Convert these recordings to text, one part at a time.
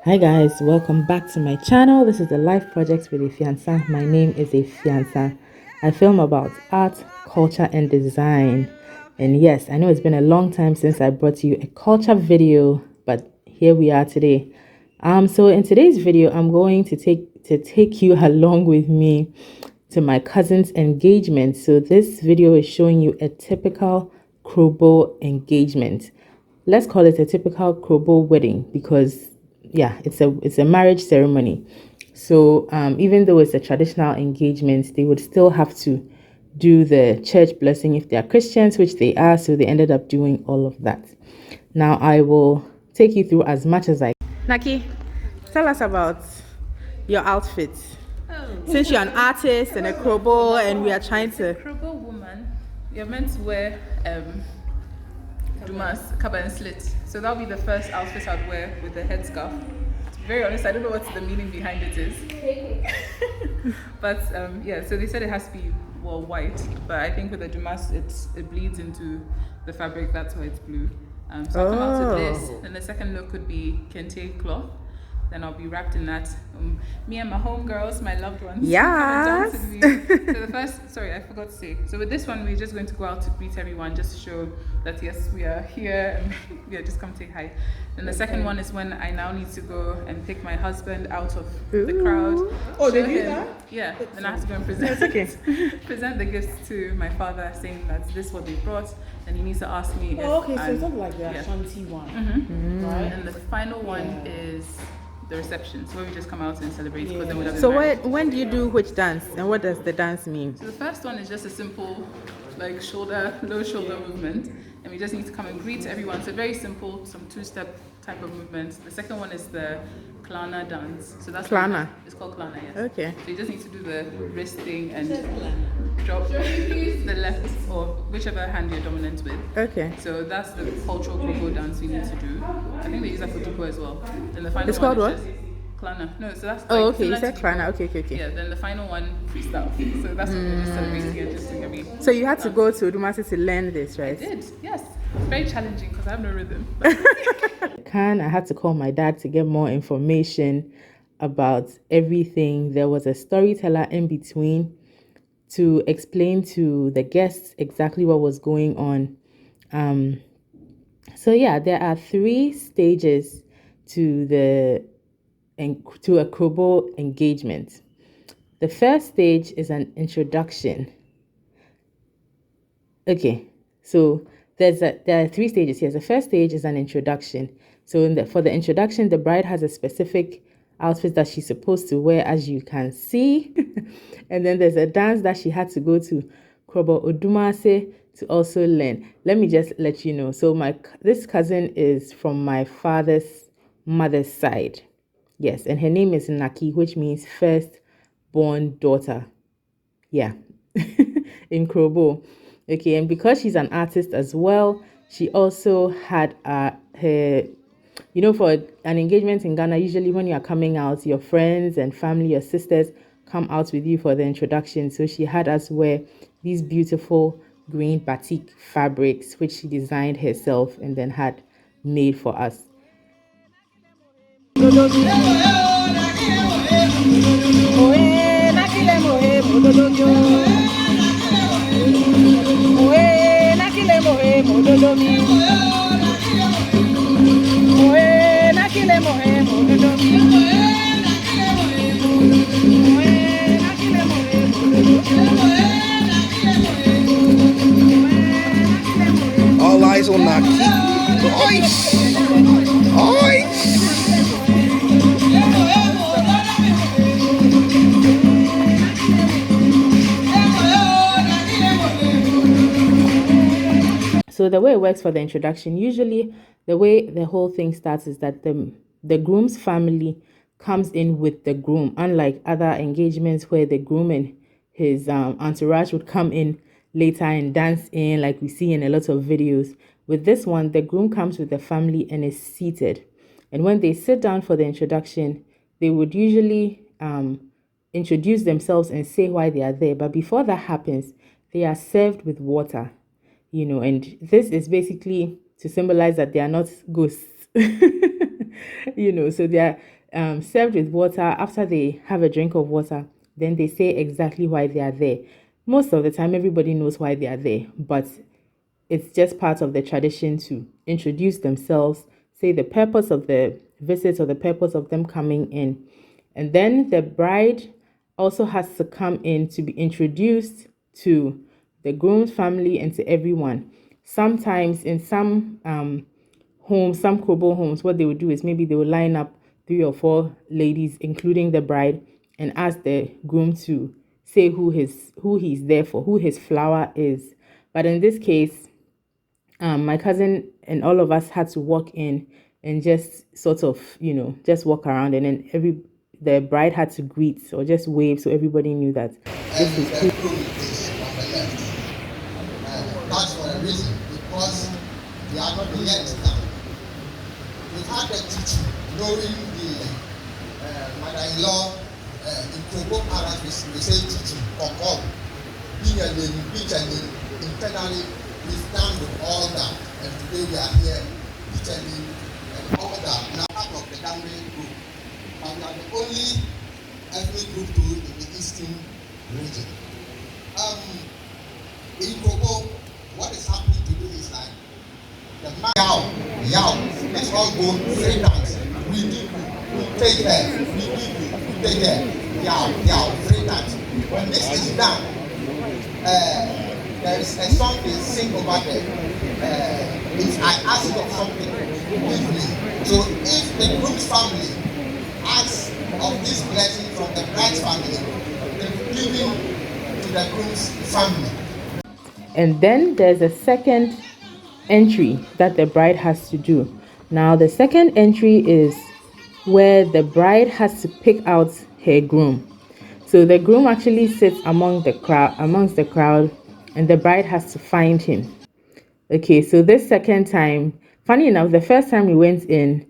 Hi guys, welcome back to my channel. This is the Life Project with a Fiança. My name is a Fiança. I film about art, culture and design. And yes, I know it's been a long time since I brought you a culture video, but here we are today. So in today's video, I'm going to take you along with me to my cousin's engagement. So this video is showing you a typical Krobo engagement. Let's call it a typical Krobo wedding because yeah, it's a marriage ceremony. So even though it's a traditional engagement, they would still have to do the church blessing if they are Christians, which they are. So they ended up doing all of that. Now I will take you through as much as I can. Naki, tell us about your outfit. Since you're an artist and a Krobo, and we are trying to. Krobo woman, you're meant to wear Dumas, kaba and slit. So that'll be the first outfit I'd wear with the headscarf. To be very honest, I don't know what the meaning behind it is. But yeah, so they said it has to be white, but I think with the Dumas it bleeds into the fabric. That's why it's blue. So I'll come out with this. Then the second look could be Kente cloth. Then I'll be wrapped in that. Me and my homegirls, my loved ones. Yes. So the first, sorry, I forgot to say. So with this one, we're just going to go out to greet everyone, just to show that yes, we are here and we are just come take hi. And the second one is when I now need to go and pick my husband out of the crowd. Oh, they do that? Yeah. Then I have to go and present. Present the gifts to my father, saying that this is what they brought, and he needs to ask me. Oh, okay, so it's not like the Ashanti one, right? And the final one is the reception, so where we just come out and celebrate. Yeah. Then so when do you do which dance, and what does the dance mean? So the first one is just a simple like low shoulder movement, and we just need to come and greet everyone. So very simple, some two-step type of movements. The second one is the Klana dance. So that's Klana. It's called Klana, yes. Okay. So you just need to do the wrist thing and drop the left or whichever hand you're dominant with. Okay. So that's the cultural Krobo dance we need to do. I think they use that for Dupo as well. And the final it's called what? Klana. No, so that's like, okay, you said Klana. Okay. Yeah, then the final one, freestyle. So that's what we're just celebrating and just doing every. So you had to go to Odumase to learn this, right? I did, yes. It's very challenging because I have no rhythm. I had to call my dad to get more information about everything. There was a storyteller in between to explain to the guests exactly what was going on. So yeah, there are 3 stages to a Krobo engagement. The first stage is an introduction. Okay, so there are 3 stages here. The first stage is an introduction. So for the introduction, the bride has a specific outfit that she's supposed to wear, as you can see. And then there's a dance that she had to go to Krobo Odumase to also learn. Let me just let you know. So this cousin is from my father's mother's side. Yes, and her name is Naki, which means first born daughter. Yeah, in Krobo. Okay, and because she's an artist as well, she also had her, for an engagement in Ghana, usually when you are coming out, your friends and family, your sisters come out with you for the introduction. So she had us wear these beautiful green batik fabrics, which she designed herself and then had made for us. All eyes on Naki. Oish! Oish! So the way it works for the introduction, usually the way the whole thing starts is that the groom's family comes in with the groom, unlike other engagements where the groom and his entourage would come in later and dance in, like we see in a lot of videos. With this one, the groom comes with the family and is seated. And when they sit down for the introduction, they would usually introduce themselves and say why they are there. But before that happens, they are served with water, and this is basically to symbolize that they are not ghosts. So they're served with water. After they have a drink of water, then they say exactly why they are there. Most of the time, everybody knows why they are there, but it's just part of the tradition to introduce themselves, say the purpose of the visit or the purpose of them coming in. And then the bride also has to come in to be introduced to the groom's family and to everyone. Sometimes in some homes, some Krobo homes, what they would do is maybe they would line up 3 or 4 ladies, including the bride, and ask the groom to say who he's there for, who his flower is. But in this case, my cousin and all of us had to walk in and just sort of, just walk around, and then the bride had to greet or just wave so everybody knew that this is who. Groom is on the left. That's for a reason, because they are not yet now. We've had the teaching knowing the mother-in-law in Krobo Arab, we say teaching, Kokol, being a lady, internally, we've done with all that, and today we are here teaching and all that. Now, part of the Ghanaian group, and we are the only ethnic group too in the eastern region. In Krobo, what is happening today is like the man, let's all go 3 times. We give you, we take care, we give you, we take care. Yow, 3 times. When this is done, there is a song they sing over there. If I ask of something, give me. So if the groom's family asks of this blessing from the bride's family, they're giving to the groom's family. And then there's a second entry that the bride has to do. Now, the second entry is where the bride has to pick out her groom. So the groom actually sits amongst the crowd, and the bride has to find him. Okay, so this second time, funny enough, the first time we went in,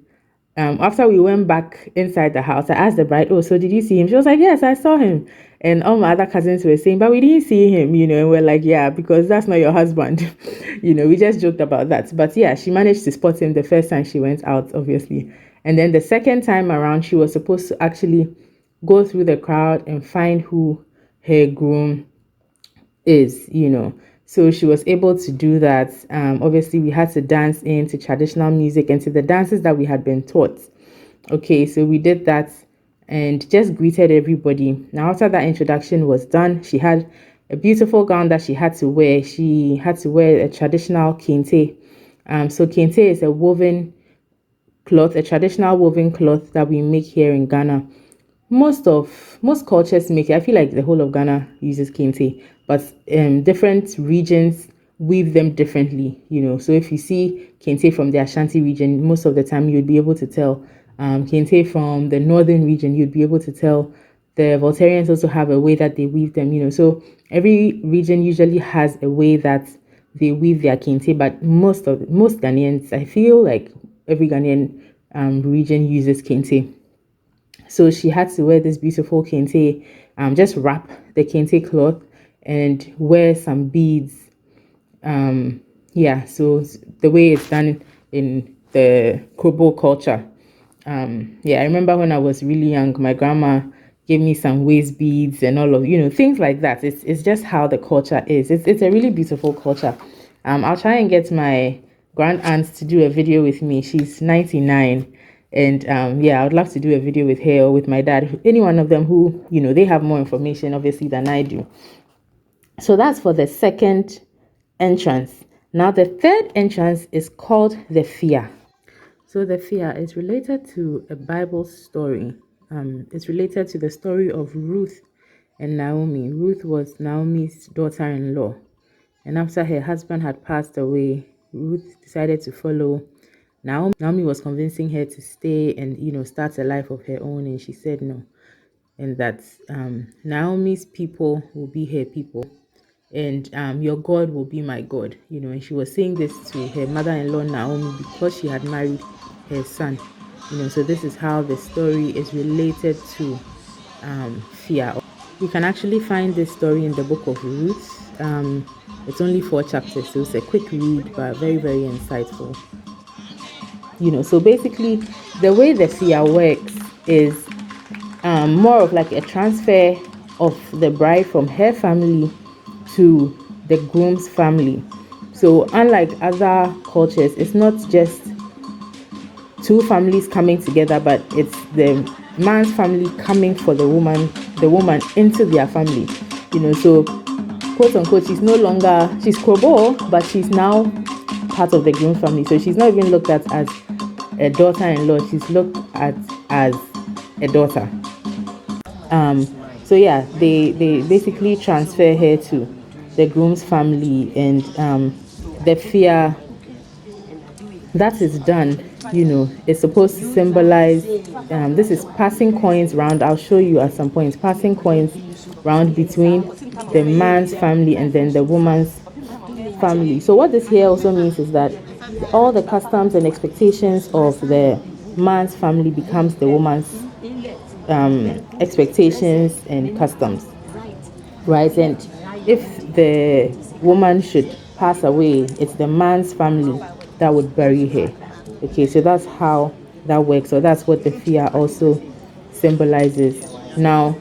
after we went back inside the house, I asked the bride, "Oh, so did you see him?" She was like, "Yes, I saw him." And all my other cousins were saying, "But we didn't see him," and we're like, "Yeah, because that's not your husband." We just joked about that. But yeah, she managed to spot him the first time she went out, obviously. And then the second time around, she was supposed to actually go through the crowd and find who her groom is. So she was able to do that. Obviously, we had to dance into traditional music and to the dances that we had been taught. Okay, so we did that and just greeted everybody. Now, after that introduction was done, she had a beautiful gown that she had to wear. She had to wear a traditional kente. So kente is a woven cloth, a traditional woven cloth that we make here in Ghana. Most cultures make it. I feel like the whole of Ghana uses kente, but different regions weave them differently. So if you see kente from the Ashanti region, most of the time you'd be able to tell. Kente from the northern region, you'd be able to tell. The Voltarians also have a way that they weave them. So every region usually has a way that they weave their kente, but most Ghanaians, I feel like every Ghanaian region uses kente. So she had to wear this beautiful kente, just wrap the kente cloth and wear some beads. So the way it's done in the Krobo culture. I remember when I was really young, my grandma gave me some waist beads and all of, things like that. It's just how the culture is. It's a really beautiful culture. I'll try and get my grand aunt to do a video with me. She's 99. And I would love to do a video with her or with my dad, any one of them who, they have more information, obviously, than I do. So that's for the second entrance. Now, the third entrance is called the Fia. So the Fia is related to a Bible story. It's related to the story of Ruth and Naomi. Ruth was Naomi's daughter-in-law. And after her husband had passed away, Ruth decided to follow Naomi was convincing her to stay and start a life of her own, and she said no, and that Naomi's people will be her people, and your God will be my God. And she was saying this to her mother-in-law Naomi because she had married her son. So this is how the story is related to Fia. You can actually find this story in the book of Ruth. It's only 4 chapters, so it's a quick read, but very, very insightful. So basically the way the Fia works is more of like a transfer of the bride from her family to the groom's family. So unlike other cultures, it's not just two families coming together, but it's the man's family coming for the woman into their family. So quote unquote, she's no longer, she's Krobo, but she's now part of the groom family. So she's not even looked at as a daughter-in-law, she's looked at as a daughter. So yeah, they basically transfer her to the groom's family, and the Fia that is done, it's supposed to symbolize, this is passing coins round. I'll show you at some point, passing coins round between the man's family and then the woman's family. So what this here also means is that all the customs and expectations of the man's family becomes the woman's expectations and customs, right? And if the woman should pass away, it's the man's family that would bury her. Okay, so that's how that works. So that's what the Fia also symbolizes. Now,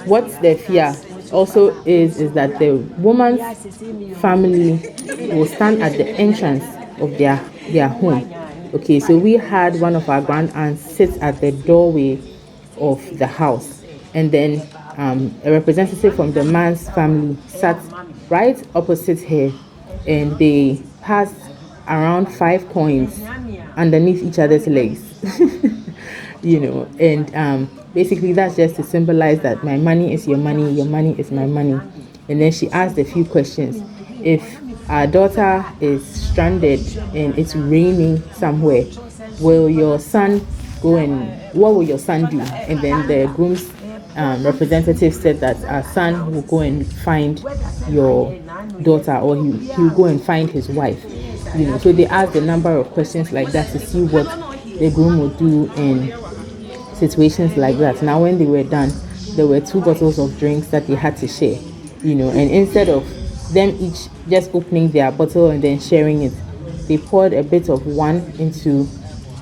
what the Fia also is that the woman's family will stand at the entrance of their home. Okay, so we had one of our grand aunts sit at the doorway of the house, and then a representative from the man's family sat right opposite her, and they passed around 5 coins underneath each other's legs. And basically that's just to symbolize that my money is your money is my money. And then she asked a few questions. If our daughter is stranded and it's raining somewhere, will your son go, and what will your son do? And then the groom's representative said that our son will go and find your daughter, or he'll go and find his wife. So they asked a number of questions like that to see what the groom would do in situations like that. Now when they were done, there were 2 bottles of drinks that they had to share, and instead of them each just opening their bottle and then sharing it, they poured a bit of one into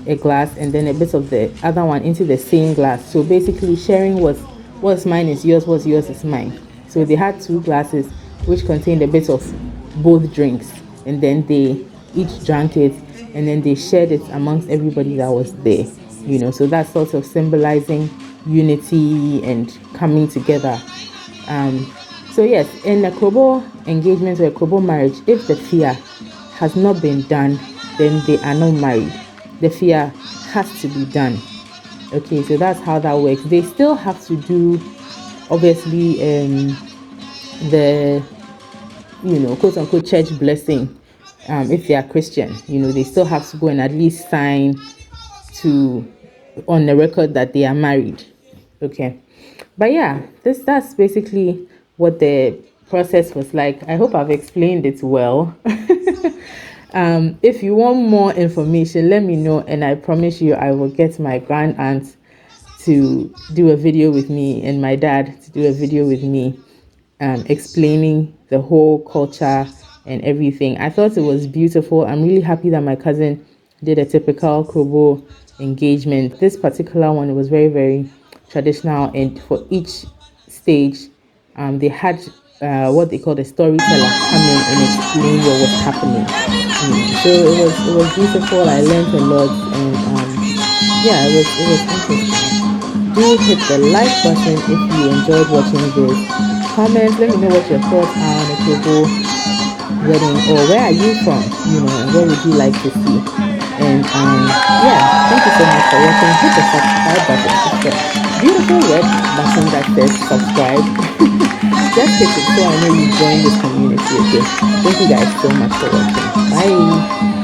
a glass and then a bit of the other one into the same glass. So basically sharing was, what's mine is yours, what's yours is mine. So they had 2 glasses which contained a bit of both drinks, and then they each drank it, and then they shared it amongst everybody that was there. So that's sort of symbolizing unity and coming together. So yes, in a Krobo engagement or a Krobo marriage, if the Fia has not been done, then they are not married. The Fia has to be done. Okay, so that's how that works. They still have to do, obviously, the quote unquote church blessing. If they are Christian, they still have to go and at least sign on the record that they are married. Okay, but yeah, that's basically what the process was like. I hope I've explained it well. If you want more information, let me know, and I promise you I will get my grand aunt to do a video with me and my dad to do a video with me, explaining the whole culture and everything. I thought it was beautiful. I'm really happy that my cousin did a typical Krobo engagement. This particular one was very, very traditional, and for each stage they had what they called a storyteller come in and explain what was happening. So it was beautiful. I learned a lot, and yeah, it was interesting. Do hit the like button if you enjoyed watching this. Comment, let me know what your thoughts are on the Krobo wedding, or where are you from, and what would you like to see. And yeah, thank you so much for watching. Hit the subscribe button. It's the beautiful red button that says subscribe. Just hit it so I know you join this community. Okay, thank you guys so much for watching. Bye.